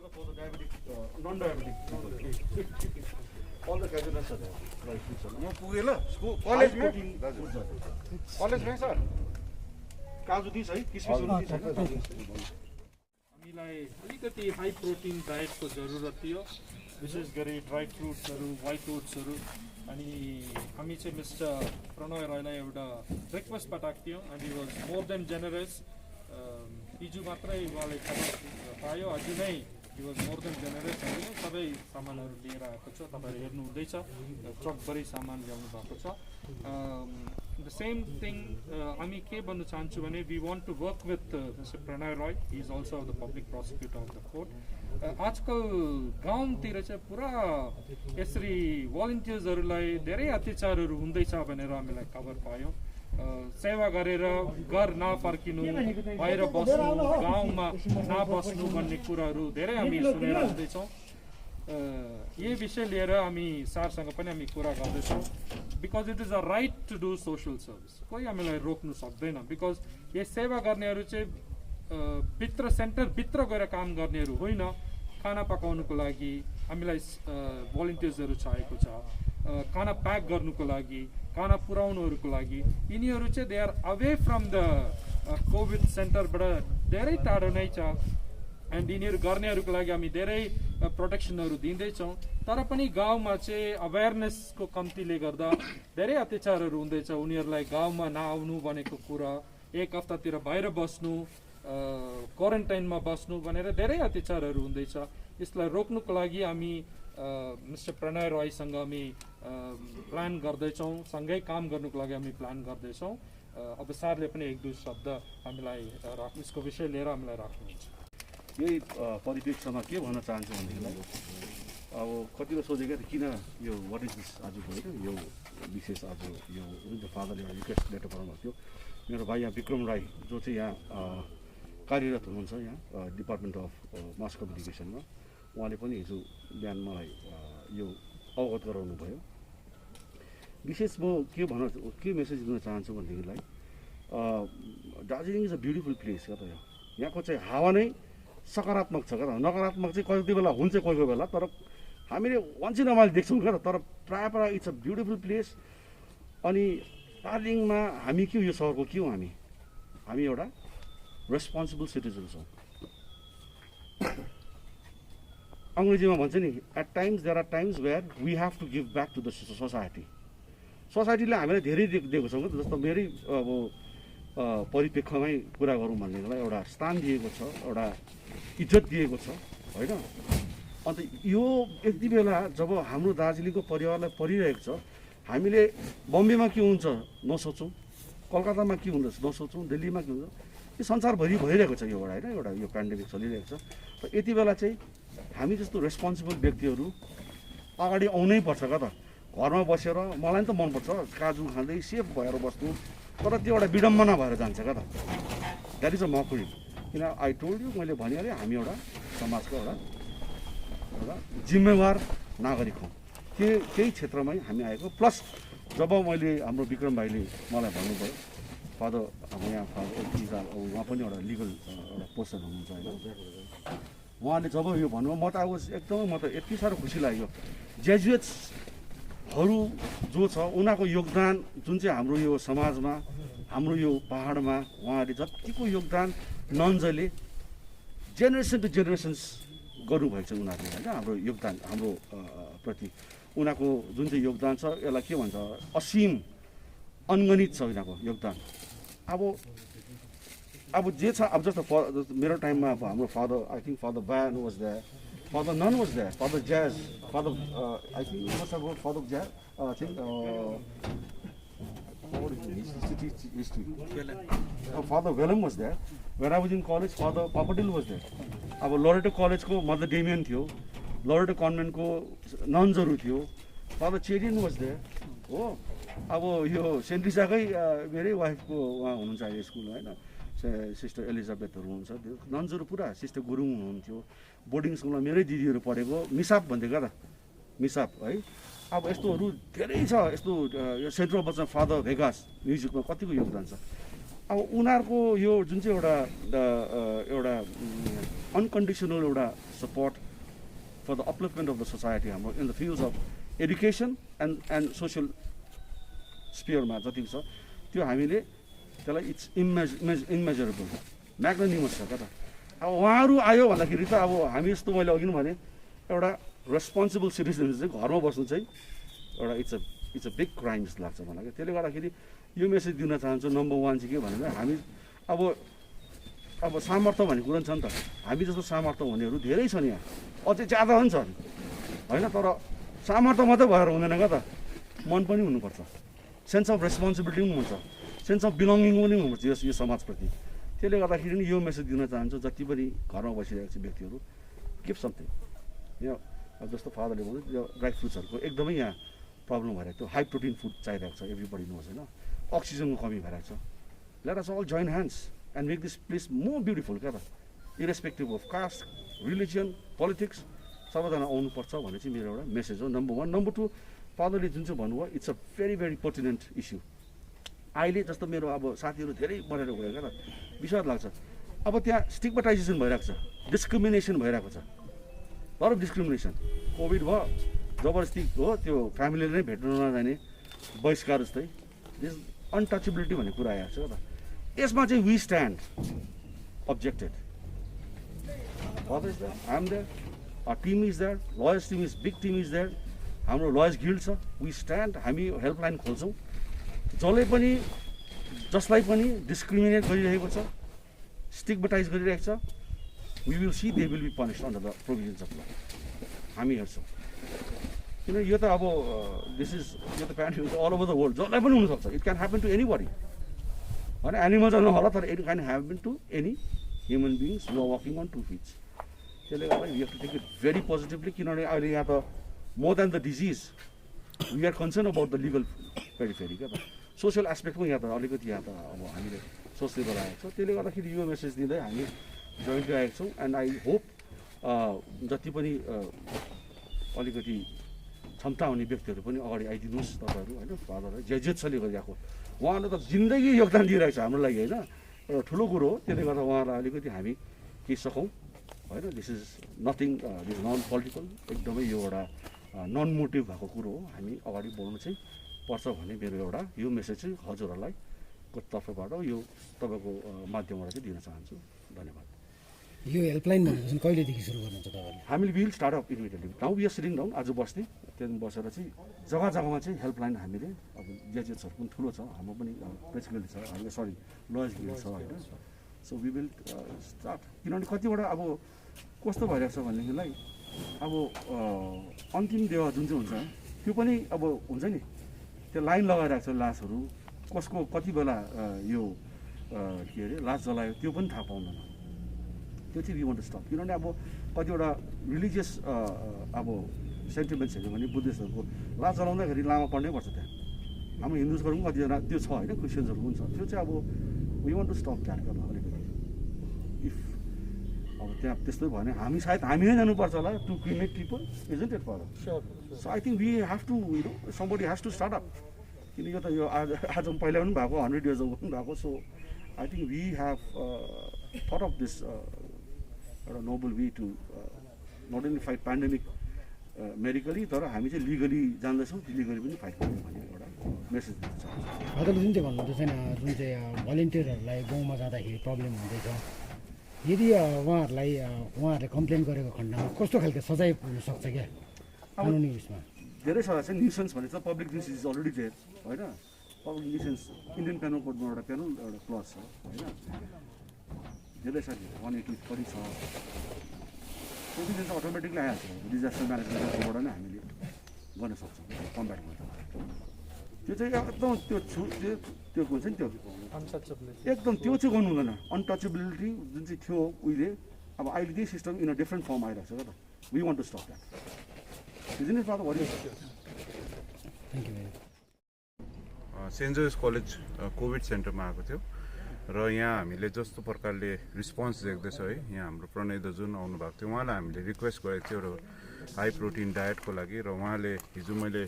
for the diabetic, non-diabetic people. All the gadgets are there. Right, sir. म पुगेँ ल college में college में सर काजु दिन्छ है किसमिसहरू दिन्छ हैन हामीलाई अलिकति हाई प्रोटिन डायटको जरुरत थियो विशेष गरी ड्राई फ्रुट्सहरू व्हाइट ओट्सहरू अनि हामी चाहिँ मिस्टर प्रणय राईलाई एउटा ब्रेकफास्ट पठाएको थियौँ and he was more than generous हिजो मात्रै उहाँले खबर पायो अझै नै he was more than generous हामीले सबै सामानहरू लिएर आएको छ तपाईँहरू हेर्नु हुँदैछ ट्रकभरि सामान ल्याउनु भएको छ The same thing हामी के भन्नु चाहन्छु भने we want to work with Mr. Pranay Roy. He is also the public prosecutor of the court. आजकल गाउँतिर चाहिँ पुरा यसरी भलन्टियर्सहरूलाई धेरै अत्याचारहरू हुँदैछ भनेर हामीलाई खबर पायौँ सेवा गरेर घर नफर्किनु बाहिर बस्नु गाउँमा नबस्नु भन्ने कुराहरू धेरै हामी सुनेर आउँदैछौँ यही विषय लिएर हामी सरसँग पनि हामी कुरा गर्दैछौँ because it is a right to do social service कोही हामीलाई रोक्नु सक्दैन बिकज यो सेवा गर्नेहरू चाहिँ भित्र सेन्टरभित्र गएर काम गर्नेहरू होइन खाना पकाउनुको लागि हामीलाई भलन्टियर्सहरू चाहिएको छ खाना प्याक गर्नुको लागि खाना पुर्याउनुहरूको लागि यिनीहरू चाहिँ they are away from the COVID सेन्टरबाट धेरै टाढो नै छ एन्ड यिनीहरू गर्नेहरूको लागि हामी धेरै प्रोटेक्सनहरू दिँदैछौँ तर पनि गाउँमा चाहिँ अवेरनेसको कम्तीले गर्दा धेरै अत्याचारहरू हुँदैछ उनीहरूलाई गाउँमा नआउनु भनेको कुरा एक हप्तातिर बाहिर बस्नु क्वारेन्टाइनमा बस्नु भनेर धेरै अत्याचारहरू हुँदैछ यसलाई रोक्नुको लागि हामी मिस्टर प्रणय राईसँग हामी प्लान गर्दैछौँ सँगै काम गर्नुको लागि हामी प्लान गर्दैछौँ अब सरले पनि एक दुई शब्द हामीलाई यसको विषय लिएर हामीलाई राख्नुहुन्छ यही परिप्रेक्ष्यमा के भन्न चाहन्छु भनेदेखिलाई अब कतिवटा सोचेको किन यो वाट इज दिस आज होइन यो विशेष आज यो जुन चाहिँ फादरले एउटा रिक्वेस्ट लेटर पठाउनु भएको थियो मेरो भाइ यहाँ विक्रम राई जो चाहिँ यहाँ कार्यरत हुनुहुन्छ यहाँ डिपार्टमेन्ट अफ मास कम्युनिकेसनमा उहाँले पनि हिजो बिहान मलाई यो अवगत गराउनु भयो विशेष म के मेसेज दिन चाहन्छु भनेदेखिलाई Darjeeling is a beautiful place क्या त यहाँको चाहिँ हावा नै सकारात्मक छ क्या त नकारात्मक चाहिँ कति बेला हुन्छ कोही कोही बेला तर हामीले वन्स इन अ वाइल देख्छौँ क्या त तर प्रायः इट्स अ ब्युटिफुल प्लेस अनि दार्जिलिङमा हामी के हो यो सहरको के हो हामी एउटा रेस्पोन्सिबल सिटिजन छौँ अङ्ग्रेजीमा भन्छ नि at times there are times where we have to give back to the सोसाइटीले हामीलाई धेरै दिएको छौँ क्या जस्तो मेरै अब परिप्रेक्ष्यमै कुरा गरौँ भन्नेलाई एउटा स्थान दिएको छ एउटा इज्जत दिएको छ होइन अन्त यो यति बेला जब हाम्रो दार्जिलिङको परिवारलाई परिरहेको छ हामीले बम्बेमा के हुन्छ नसोचौँ कलकत्तामा के हुँदछ नसोचौँ दिल्लीमा के हुन्छ यो संसारभरि भइरहेको छ योबाट होइन एउटा यो पेन्डेमिक चलिरहेको छ र यति बेला चाहिँ हामी जस्तो रेस्पोन्सिबल व्यक्तिहरू अगाडि आउनै पर्छ क्या त घरमा बसेर मलाई त मनपर्छ काजु खाँदै सेफ भएर बस्नु तर त्यो एउटा विडम्बना भएर जान्छ क्या त द्याट इज अ मकरी किन आई टोल्ड यु मैले भनिहालेँ हामी एउटा समाजको एउटा जिम्मेवार नागरिक हौँ त्यही क्षेत्रमै हामी आएको प्लस जब मैले हाम्रो विक्रम भाइले मलाई भन्नुभयो फादर अब यहाँ फादर उहाँ पनि एउटा लिगल एउटा पर्सन हुनुहुन्छ होइन उहाँले जब यो भन्नुभयो म त अब एकदमै म त यति साह्रो खुसी लाग्यो जेजुएट्सहरू जो छ उनीहरूको योगदान जुन चाहिँ हाम्रो यो समाजमा हाम्रो यो पहाडमा उहाँहरूले जतिको योगदान नन्जले जेनेरेसन टु जेनेरेसन्स गर्नुभएको छ उनीहरूले होइन हाम्रो योगदान हाम्रो प्रति उनीहरूको जुन चाहिँ योगदान छ यसलाई के भन्छ असीम अनगणित छ उनीहरूको योगदान अब जे छ अब जस्तो मेरो टाइममा अब हाम्रो father I think father Bryan was there father Nunn was there father Jaz father I think must have father Jaz I think history. Father Willem was there. When I was in college, Father Papadil was there. अब Loreto कलेजको mother Damien थियो Loreto कन्भेन्टको नन्सहरू थियो father Cherian was there हो अब यो saint रिसाकै मेरै वाइफको उहाँ हुनुहुन्छ अहिले स्कुल होइन सिस्टर एलिजाबेथहरू हुनुहुन्छ त्यो नन्सहरू पुरा सिस्टर गुरुङ हुनुहुन्थ्यो बोर्डिङ स्कुलमा मेरै दिदीहरू पढेको मिसाप भन्थ्यो क्या त मिसाप है अब यस्तोहरू धेरै छ यस्तो यो सेन्ट्रल बच्चा फादर भेगास म्युजिकमा कतिको योगदान छ अब उनीहरूको यो जुन चाहिँ एउटा अनकन्डिसनल एउटा support for the upliftment of the society हाम्रो in the fields of education and social स्पियरमा जति छ त्यो हामीले त्यसलाई इट्स इमेजरेबल म्याग्नानिमस छ क्या त। अब उहाँहरू आयो भन्दाखेरि त अब हामी जस्तो मैले अघि नै भने एउटा रेस्पोन्सिबल सिटिजन चाहिँ घरमा बस्नु चाहिँ एउटा इट्स अ बिग क्राइम जस्तो लाग्छ मलाई क्या। त्यसले गर्दाखेरि यो मेसेज दिन चाहन्छु नम्बर 1 चाहिँ के भनेर हामी अब सामर्थ्य भन्ने कुरा छ नि त, हामी जस्तो सामर्थ्य हुनेहरू धेरै छन् यहाँ, अझै ज्यादा पनि छन् होइन। तर सामर्थ्य मात्रै भएर हुँदैन क्या त, मन पनि हुनुपर्छ, सेन्स अफ रेस्पोन्सिबिलिटी पनि हुन्छ, सेन्स अफ बिलोङ्गिङ पनि हुनुपर्छ यो समाजप्रति। त्यसले गर्दाखेरि नि यो मेसेज दिन चाहन्छु जति पनि घरमा बसिरहेको छ व्यक्तिहरू, गिभ समथिङ। यहाँ जस्तो फादरले भन्नु यो ड्राई फ्रुट्सहरूको एकदमै यहाँ प्रब्लम भइरहेको थियो, हाई प्रोटिन फुड चाहिरहेको छ, एभ्रीबडी नोज होइन, अक्सिजनको कमी भइरहेको छ। Let us all join hands and make this place more beautiful क्या त, irrespective of caste, religion, politics, सबैजना आउनुपर्छ भन्ने चाहिँ मेरो एउटा मेसेज हो नम्बर 1। नम्बर 2, फादरले जुन चाहिँ भन्नुभयो it's a very very pertinent issue. अहिले जस्तो मेरो अब साथीहरू धेरै बढेर गयो क्या त, विश्वास लाग्छ। अब त्यहाँ स्टिग्मेटाइजेसन भइरहेको छ, डिस्क्रिमिनेसन भइरहेको छ, तर डिस्क्रिमिनेसन कोभिड भयो, जबरजस्ती हो त्यो फ्यामिलीले नै भेट्न नजाने बहिष्कार जस्तै, दिस अनटचेबिलिटी भन्ने कुरा आएको छ क्या त। यसमा चाहिँ we stand objected, father is there, I am there, our team is there, lawyers team is big team is there, हाम्रो लयर्स गिल्ड छ, वी स्ट्यान्ड। हामी हेल्पलाइन खोल्छौँ, जसलाई पनि डिस्क्रिमिनेट गरिरहेको छ, स्टिग्मेटाइज गरिरहेको छ, we will see they will be punished under the provisions of law. हामी हेर्छौँ किन यो त अब यो त pandemic all over the world, जसलाई पनि हुनसक्छ, it can happen to anybody होइन, एनिमल्स नहोला तर it can happen to any human beings who are walking on 2 feet। त्यसले गर्दा we have to take it very positively, किनभने अहिले यहाँ त more than the disease we are concern about the legal periphery क्या त, सोसियल एस्पेक्ट पनि यहाँ त अलिकति यहाँ त अब हामीले सोच्दै गराएको छ। त्यसले गर्दाखेरि यो मेसेज दिँदै हामी जोइन गरिरहेको छौँ। एन्ड आई होप जति पनि अलिकति क्षमता हुने व्यक्तिहरू पनि अगाडि आइदिनुहोस् तपाईँहरू होइन, फादरलाई जे छले गरिरहेको उहाँले त जिन्दगी योगदान दिइरहेको छ हाम्रो लागि होइन, एउटा ठुलो कुरो हो। त्यसले गर्दा उहाँलाई अलिकति हामी केही सकौँ होइन, this is nothing, this non political, एकदमै यो एउटा नन मोटिभ भएको कुरो हो। हामी अगाडि बढ्नु चाहिँ पर्छ भन्ने मेरो एउटा यो मेसेज चाहिँ हजुरहरूलाई को तर्फबाट यो तपाईँको माध्यमबाट चाहिँ दिन चाहन्छु। धन्यवाद। यो हेल्पलाइन भनेको चाहिँ कहिलेदेखि सुरु गर्नुहुन्छ तपाईँहरूले? हामीले will start up immediately, now we are sitting down, आज बस्ने, त्यहाँदेखि बसेर चाहिँ जग्गा जग्गामा चाहिँ हेल्पलाइन हामीले अब जेजेट्सहरू पनि ठुलो छ, हाम्रो पनि प्रेस गिल्ड छ, हाम्रो सरी लयर्स गिल्ड छ होइन। सो वी विल स्टार्ट, किनभने कतिवटा अब कस्तो भइरहेको छ भनेदेखिलाई अब अन्तिम देवा जुन चाहिँ हुन्छ त्यो पनि अब हुन्छ नि, त्यो लाइन लगाइरहेको छ, लासहरू कसको कति बेला यो के अरे लास जलायो त्यो पनि थाहा पाउँदैन। त्यो चाहिँ वी वान्ट टु स्टप, किनभने अब कतिवटा रिलिजियस अब सेन्टिमेन्ट्स हेऱ्यो भने बुद्धिस्टहरूको लास जलाउँदाखेरि लामा पढ्नै पर्छ त्यहाँ, हाम्रो हिन्दूजहरू पनि कतिजना त्यो छ होइन, क्रिस्चियन्सहरू पनि छ, त्यो चाहिँ अब we want to stop that गर्दा अलिकति। इफ अब त्यहाँ त्यस्तो भयो भने हामी सायद हामी नै जानुपर्छ होला to cremate people, isn't it for. So I think we have to somebody has to start up, किन यो त यो आज पहिला पनि भएको 100 years अगो पनि भएको। So I think we have thought of this एउटा noble way to not only fight pandemic medically, तर हामी चाहिँ लिगली जान्दैछौँ, लिगली पनि फाइट गर्नु भन्ने एउटा मेसेज दिन चाहन्छु। हजुरले जुन चाहिँ भन्नुहुन्छ छैन, जुन चाहिँ भलिन्टियरहरूलाई गाउँमा जाँदाखेरि प्रब्लम हुँदैछ, यदि उहाँहरूले कम्प्लेन गरेको खण्डमा कस्तो खालको सजाय हुनसक्छ क्या कानुनी उसमा? धेरै सजाय छ। न्युसेन्स भने चाहिँ पब्लिक न्युसेन्स इज अलरेडी देयर होइन, पब्लिक न्युसेन्स इन्डियन पेनल कोडमा एउटा क्लज छ होइन, धेरै छ, 180 पनि छ, त्यो चाहिँ अटोमेटिकली आइहाल्छ, डिजास्टर म्यानेजमेन्टबाट नै हामीले गर्न सक्छौँ कम्ब्याट गर्दा। त्यो चाहिँ एकदम त्यो हुन्छ नि, त्यो एकदम त्यो चाहिँ गर्नु हुँदैन। अनटचेबिलिटी जुन चाहिँ थियो उहिले, अब अहिले त्यही system in a different form आइरहेको छ क्या त, we want to stop that. Isn't it father? What is? Thank you. Saint Joseph college covid सेन्टरमा आएको थियो र यहाँ हामीले जस्तो प्रकारले रिस्पोन्स देख्दैछौँ है, यहाँ हाम्रो प्रणय दाजु आउनुभएको थियो, उहाँलाई हामीले रिक्वेस्ट गरेको थियो एउटा हाई प्रोटिन डायटको लागि, र उहाँले हिजो मैले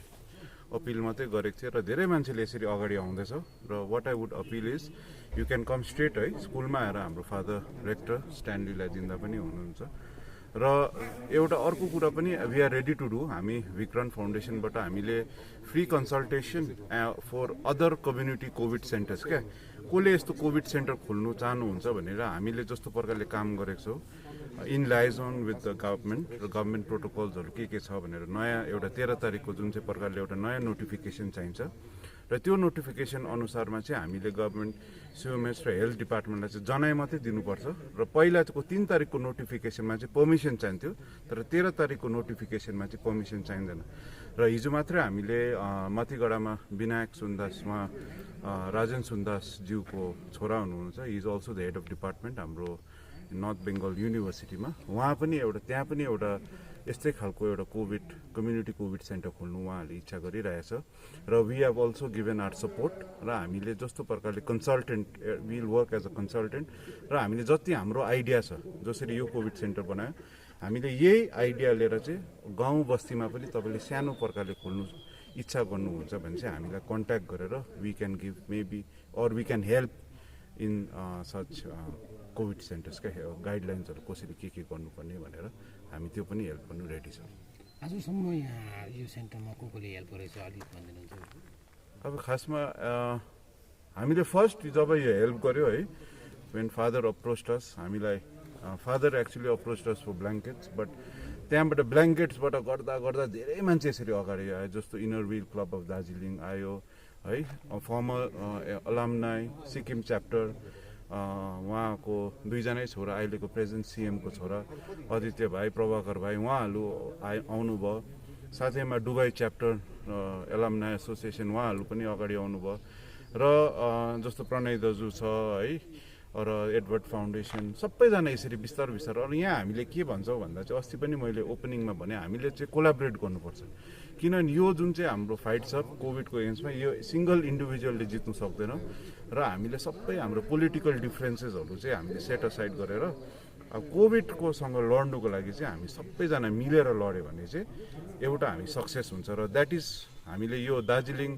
अपिल मात्रै गरेको थिएँ र धेरै मान्छेले यसरी अगाडि आउँदैछ र what I would appeal is you can come straight है स्कुलमा आएर हाम्रो फादर रेक्टर स्ट्यान्लीलाई दिँदा पनि हुनुहुन्छ र एउटा अर्को कुरा पनि we are ready to do हामी विक्रान्त फाउन्डेसनबाट हामीले free consultation for other community covid centres क्या कसले यस्तो कोभिड सेन्टर खोल्नु चाहनुहुन्छ भनेर हामीले जस्तो प्रकारले काम गरेको छौँ in liaison with the government र गभर्मेन्ट प्रोटोकल्सहरू के छ भनेर नयाँ एउटा 13 तारिकको जुन चाहिँ प्रकारले एउटा नयाँ नोटिफिकेसन चाहिन्छ र त्यो नोटिफिकेसन अनुसारमा चाहिँ हामीले गभर्मेन्ट सिएमएस र हेल्थ डिपार्टमेन्टलाई चाहिँ जनाइ मात्रै दिनुपर्छ र पहिलाको 3 तारिकको नोटिफिकेसनमा चाहिँ पर्मिसन चाहिन्थ्यो तर 13 तारिकको नोटिफिकेसनमा चाहिँ पर्मिसन चाहिँदैन र हिजो मात्रै हामीले मतिगढामा विनायक सुन्दास उहाँ राजन सुन्दास ज्यूको छोरा हुनुहुन्छ he is also the head of department हाम्रो नर्थ बेङ्गल युनिभर्सिटीमा उहाँ पनि त्यहाँ पनि एउटा यस्तै खालको एउटा कम्युनिटी कोभिड सेन्टर खोल्नु उहाँहरूले इच्छा गरिरहेछ र we have also given our support र हामीले जस्तो प्रकारले consultant will work as a consultant र हामीले जति हाम्रो आइडिया छ जसरी यो कोभिड सेन्टर बनायो हामीले यही आइडिया लिएर चाहिँ गाउँ बस्तीमा पनि तपाईँले सानो प्रकारले खोल्नु इच्छा गर्नुहुन्छ भने चाहिँ हामीलाई कन्ट्याक्ट गरेर we can give maybe or we can help in such COVID सेन्टर्सका गाइडलाइन्सहरू कसरी के गर्नुपर्ने भनेर हामी त्यो पनि हेल्प गर्नु रेडी छौँ आजसम्म यहाँ यो सेन्टरमा कसले हेल्प गरेछ अलिक भनिदिनुहुन्छ अब खासमा हामीले फर्स्ट जब यो हेल्प गर्यो है वेन फादर अप्रोच्ड अस हामीलाई father actually approached us for blankets but त्यहाँबाट ब्ल्याङ्केट्सबाट गर्दा धेरै मान्छे यसरी अगाडि आयो जस्तो inner wheel club of Darjeeling आयो है फर्मर अलामनाई सिक्किम च्याप्टर उहाँको 2 जनै छोरा अहिलेको प्रेजेन्ट सिएमको छोरा आदित्य भाइ प्रभाकर भाइ उहाँहरू आउनुभयो साथैमा दुबई च्याप्टर एलामनाई एसोसिएसन उहाँहरू पनि अगाडि आउनुभयो र जस्तो प्रणय दाजु छ है र एडवर्ड फाउन्डेसन सबैजना यसरी बिस्तारै अरू यहाँ हामीले के भन्छौँ भन्दा चाहिँ अस्ति पनि मैले ओपनिङमा भने हामीले चाहिँ कोलाबरेट गर्नुपर्छ किनभने यो जुन चाहिँ हाम्रो फाइट छ कोभिडको एगेन्स्टमा यो सिङ्गल इन्डिभिजुअलले जित्नु सक्दैन र हामीले सबै हाम्रो पोलिटिकल डिफ्रेन्सेसहरू चाहिँ हामीले सेट असाइड गरेर अब कोभिडकोसँग लड्नुको लागि चाहिँ हामी सबैजना मिलेर लड्यो भने चाहिँ एउटा हामी सक्सेस हुन्छ र द्याट इज हामीले यो दार्जिलिङ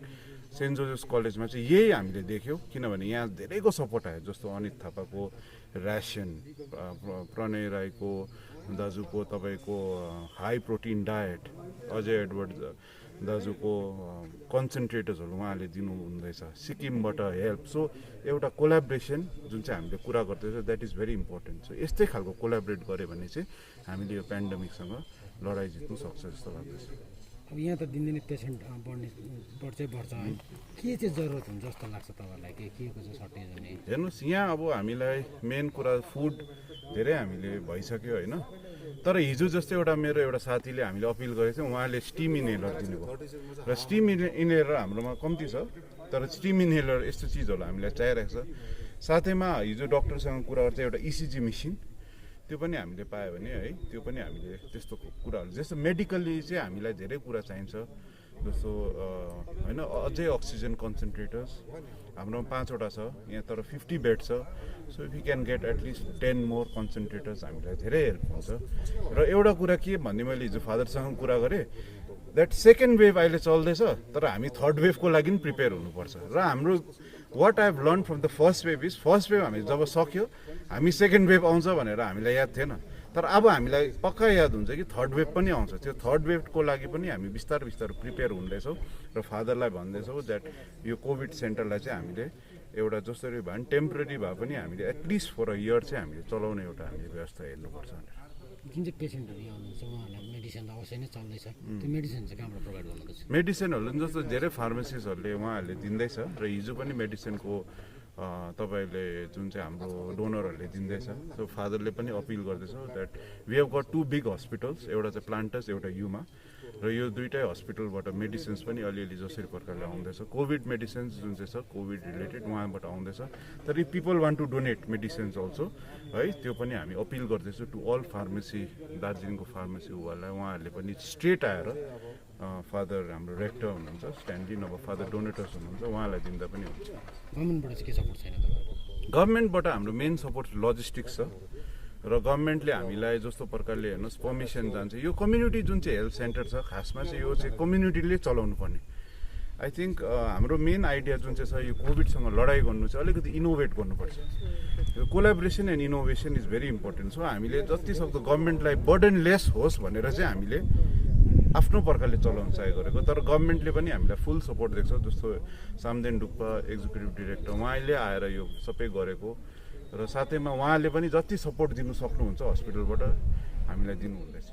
सेन्ट जोसेफ कलेजमा चाहिँ यही हामीले देख्यौँ किनभने यहाँ धेरैको सपोर्ट आयो जस्तो अनित थापाको ऱ्यासन प्रणय राईको दाजुको तपाईँको high protein diet Ajay Edward दाजुको कन्सन्ट्रेटर्सहरू उहाँले दिनुहुँदैछ सिक्किमबाट हेल्प सो एउटा कोलाब्रेसन जुन चाहिँ हामीले कुरा गर्दैछ that is very important so यस्तै खालको कोलाब्रेट गऱ्यो भने चाहिँ हामीले यो पेन्डेमिकसँग लडाइँ जित्नु सक्छ जस्तो लाग्दैछ अब यहाँ त दिनदिनै पेसेन्ट बढ्छ है के चाहिँ जरुरत हुन्छ जस्तो लाग्छ तपाईँहरूलाई के को चाहिँ सर्टेज हुने हेर्नुहोस् यहाँ अब हामीलाई मेन कुरा फुड धेरै हामीले भइसक्यो होइन तर हिजो जस्तो मेरो एउटा साथीले हामीले अपिल गरेको थियो उहाँले स्टिम इनहेलर दिनुभयो र स्टिम इनहेलर हाम्रोमा कम्ती छ तर स्टिम इनहेलर यस्तो चिजहरू हामीलाई चाहिरहेको छ साथैमा हिजो डक्टरसँग कुरा गर्दा एउटा इसिजी मेसिन त्यो पनि हामीले पायो भने है त्यो पनि हामीले त्यस्तो कुराहरू जस्तो मेडिकल्ली चाहिँ हामीलाई धेरै कुरा चाहिन्छ जस्तो होइन अझै अक्सिजन कन्सन्ट्रेटर्स हाम्रोमा 5वटा छ यहाँ तर 50 बेड छ so if you can get at least 10 more concentrators हामीलाई धेरै हेल्प हुन्छ र एउटा कुरा के भन्ने मैले हिजो फादरसँग कुरा गरेँ द्याट सेकेन्ड वेभ अहिले चल्दैछ तर हामी थर्ड वेभको लागि पनि प्रिपेयर हुनुपर्छ र हाम्रो what I have learn from the first wave is first wave हामी जब सक्यो हामी सेकेन्ड वेभ आउँछ भनेर हामीलाई याद थिएन तर अब हामीलाई पक्का याद हुन्छ कि थर्ड वेभ पनि आउँछ त्यो थर्ड वेभको लागि पनि हामी बिस्तारै प्रिपेयर हुँदैछौँ र फादरलाई भन्दैछौँ द्याट यो कोभिड सेन्टरलाई चाहिँ हामीले एउटा जसरी भए पनि टेम्पोरेरी भए पनि हामीले एटलिस्ट फर अ इयर चाहिँ हामीले चलाउने एउटा हामीले व्यवस्था हेर्नुपर्छ भनेर जुन चाहिँ पेसेन्टहरू यहाँ हुनुहुन्छ उहाँहरूलाई मेडिसिन अवश्य नै चल्दैछ त्यो मेडिसिन चाहिँ कहाँबाट प्रोभाइड गर्नुहुन्छ मेडिसिनहरू जस्तो धेरै फार्मेसिसहरूले उहाँहरूले दिँदैछ र हिजो पनि मेडिसिनको तपाईँले जुन चाहिँ हाम्रो डोनरहरूले दिँदैछ सो फादरले पनि अपिल गर्दैछ that we have got 2 big hospitals एउटा चाहिँ प्लान्टर्स एउटा युमा र यो दुईटै हस्पिटलबाट मेडिसिन्स पनि अलिअलि जसरी प्रकारले आउँदैछ कोभिड मेडिसिन्स जुन चाहिँ छ कोभिड रिलेटेड उहाँबाट आउँदैछ तर if people want to donate medicines also है त्यो पनि हामी अपिल गर्दैछौँ टु अल फार्मेसी दार्जिलिङको फार्मेसी उहाँहरूले पनि स्ट्रेट आएर फादर हाम्रो रेक्टर हुनुहुन्छ स्ट्यान्डी नभए फादर डोनेटर्स हुनुहुन्छ उहाँलाई दिँदा पनि हुन्छ गभर्मेन्टबाट चाहिँ के सपोर्ट छैन तपाईँहरूको गभर्मेन्टबाट हाम्रो मेन सपोर्ट लजिस्टिक्स छ र गभर्मेन्टले हामीलाई जस्तो प्रकारले हेर्नुहोस् पर्मिसन जान्छ यो कम्युनिटी जुन चाहिँ हेल्थ सेन्टर छ खासमा चाहिँ यो चाहिँ कम्युनिटीले चलाउनु पर्ने आई थिङ्क हाम्रो मेन आइडिया जुन चाहिँ छ यो कोभिडसँग लडाइँ गर्नु चाहिँ अलिकति इनोभेट गर्नुपर्छ। यो collaboration and innovation is very important. So हामीले जति सक्दो गभर्मेन्टलाई बर्डनलेस होस् भनेर चाहिँ हामीले आफ्नो प्रकारले चलाउन ट्राई गरेको, तर गभर्मेन्टले पनि हामीलाई फुल सपोर्ट दिएको छ। जस्तो सामदेन डुक्पा एक्जिक्युटिभ डिरेक्टर उहाँले आएर यो सबै गरेको र साथैमा उहाँले पनि जति सपोर्ट दिनु सक्नुहुन्छ हस्पिटलबाट हामीलाई दिनुहुँदैछ।